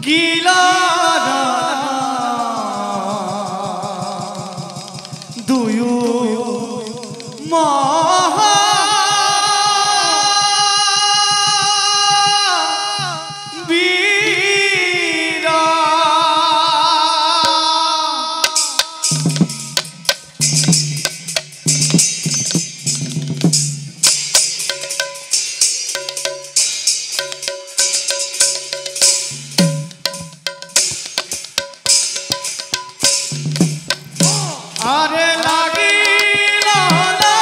গিলা দুয়ু মহা বীরা আরে লাগিল না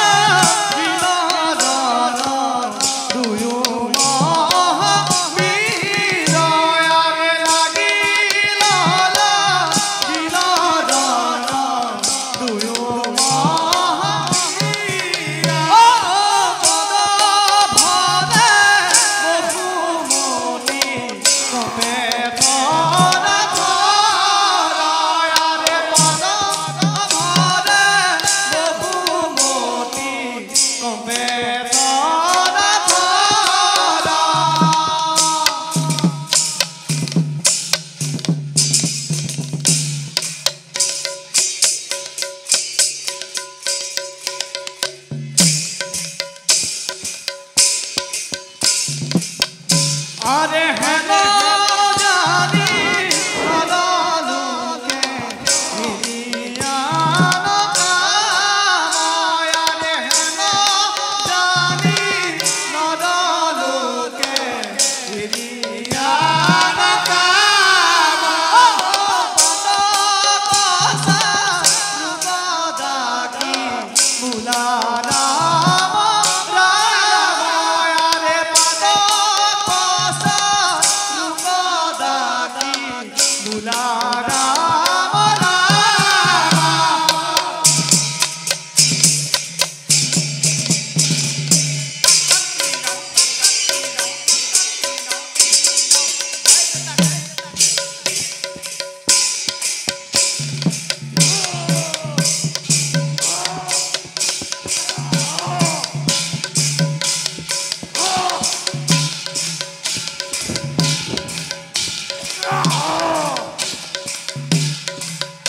দুয়ু মহাবীর আরে লাগিল না দুয়ু মহাবীর পদ ভরে বহুমতি কবে ধরা আরে পদ আরে হেন জানি নরলোকে হিরিয়ান কামায় আরে হেন জানি নরলোকে হিরিয়ান কামায় পদ কষা রূপদাকি মুলারা